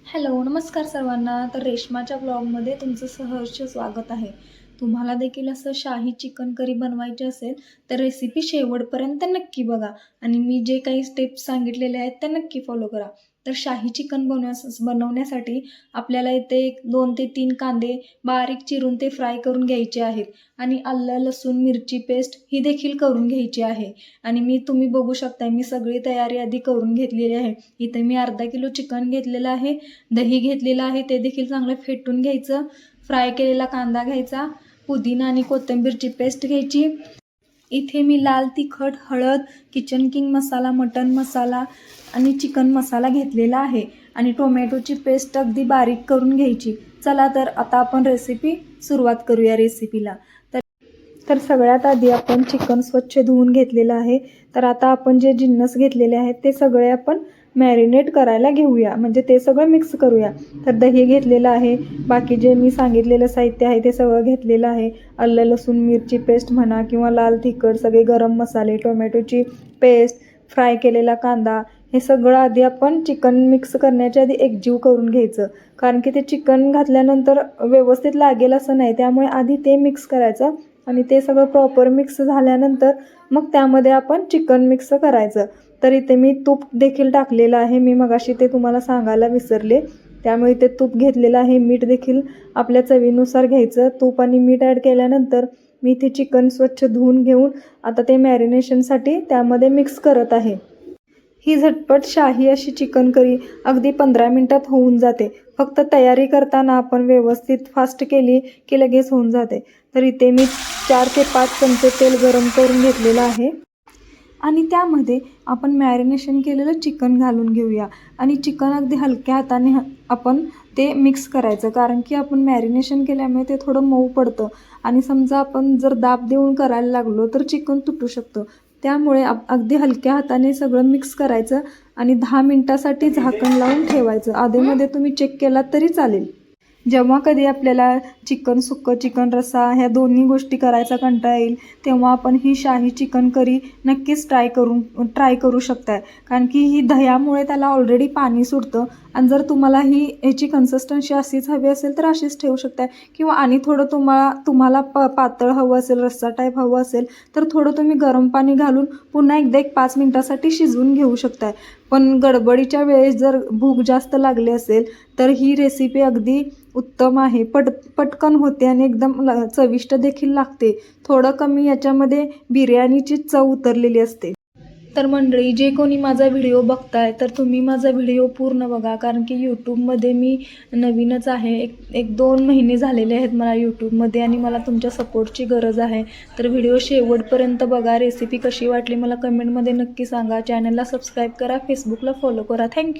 Hello, नमस्कार सर्वांना. तर रेश्माच्या ब्लॉगमध्ये तुमचं सहर्ष स्वागत आहे. तुम्हाला देखील असं शाही चिकन करी बनवायचे असेल तर रेसिपी शेवटपर्यंत नक्की बघा आणि मी जे काही स्टेप्स सांगितलेले आहेत त्या नक्की फॉलो करा. तर शाही चिकन बनवण्यासाठी आपल्याला इथे 2 ते 3 कांदे बारीक चिरून ते फ्राय करून घ्यायचे आहेत आणि आलं, लसूण, मिरची पेस्ट ही देखील करून घ्यायची आहे. आणि तुम्ही बघू शकता मी सगळी तयारी आधी करून घेतलेली आहे. इथे मी अर्धा किलो चिकन घेतलेलं आहे, दही घेतलेलं आहे, ते देखील चांगलं फेटून घ्यायचं. फ्राय केलेला कांदा घ्यायचा, पुदिना आणि कोथिंबीरची पेस्ट घ्यायची. इथे मी लाल तिखट, हळद, किचन किंग मसाला, मटन मसाला आणि चिकन मसाला घेतलेला आहे आणि टोमॅटोची पेस्ट अगदी बारीक करून घ्यायची. चला तर आता आपण सुरुवात करूया रेसिपीला. तर सगळ्यात आधी आपण चिकन स्वच्छ धुवून घेतलेलं आहे. तर आता आपण जे जिन्नस घेतलेले आहेत ते सगळे आपण मॅरिनेट करायला घेऊया, म्हणजे ते सगळं मिक्स करूया. तर दही घेतलेलं आहे, बाकी जे मी सांगितलेलं साहित्य आहे ते सगळं घेतलेलं आहे. आलं, लसूण, मिरची पेस्ट म्हणा किंवा लाल तिखट, सगळे गरम मसाले, टोमॅटोची पेस्ट, फ्राय केलेला कांदा, हे सगळं आधी आपण चिकन मिक्स करण्याच्या आधी एकजीव करून घ्यायचं. कारण की ते चिकन घातल्यानंतर व्यवस्थित लागेल असं नाही, त्यामुळे आधी ते मिक्स करायचं आणि ते सगळं प्रॉपर मिक्स झाल्यानंतर मग त्यामध्ये आपण चिकन मिक्स करायचं. तर इथे मी तूप देखील टाकलेलं आहे, मी मगाशी ते तुम्हाला सांगायला विसरले. त्यामुळे इथे तूप घेतलेलं आहे. मीठ देखील आपल्या चवीनुसार घ्यायचं. तूप आणि मीठ ॲड केल्यानंतर मी इथे चिकन स्वच्छ धुवून घेऊन आता ते मॅरिनेशनसाठी त्यामध्ये मिक्स करत आहे. ही झटपट शाही अशी चिकन करी अगदी 15 मिनिटात होऊन जाते. फक्त तयारी करताना आपण व्यवस्थित फास्ट केली की लगेच होऊन जाते. तर इथे मी 4 ते 5 चमचे तेल गरम करून घेतलेलं आहे आणि त्यामध्ये आपण मॅरिनेशन केलेलं चिकन घालून घेऊया आणि चिकन अगदी हलक्या हाताने आपण ते मिक्स करायचं. कारण की आपण मॅरिनेशन केल्यामुळे ते थोडं मऊ पडतं आणि समजा आपण जर दाब देऊन करायला लागलो तर चिकन तुटू शकतं. त्यामुळे अगदी हलक्या हाताने सगळं मिक्स करायचं आणि 10 मिनिटासाठी झाकण लावून ठेवायचं. आधीमध्ये तुम्ही चेक केलात तरी चालेल. जेव्हा कधी आपल्याला चिकन सुक्कं, चिकन रस्सा ह्या दोन्ही गोष्टी करायचा कंटाळा येईल तेव्हा आपण ही शाही चिकन करी नक्कीच ट्राय करू शकताय. कारण की ही दह्यामुळे त्याला ऑलरेडी पाणी सुटतं आणि जर तुम्हाला ह्याची कन्सिस्टन्सी अशीच हवी असेल तर अशीच ठेवू शकताय किंवा आणि थोडं तुम्हाला पातळ हवं असेल, रस्सा टाईप हवं असेल तर थोडं तुम्ही गरम पाणी घालून पुन्हा एकदा 5 मिनिटासाठी शिजवून घेऊ शकताय. पण गडबडीच्या वेळेस जर भूक जास्त लागली असेल तर ही रेसिपी अगदी उत्तम आहे. पटकन होते आणि एकदम चविष्ट देखील लागते. थोडं कमी याच्यामध्ये बिर्याणीची चव उतरलेली असते. तर मंडळी, जे कोणी माझा व्हिडिओ बघताय तर तुम्ही माझा व्हिडिओ पूर्ण बघा. कारण की यूट्यूबमध्ये मी नवीनच आहे. एक 2 महिने झालेले आहेत मला यूट्यूबमध्ये आणि मला तुमच्या सपोर्टची गरज आहे. तर व्हिडिओ शेवटपर्यंत बघा. रेसिपी कशी वाटली मला कमेंटमध्ये नक्की सांगा. चॅनलला सबस्क्राईब करा, फेसबुकला फॉलो करा. थँक्यू.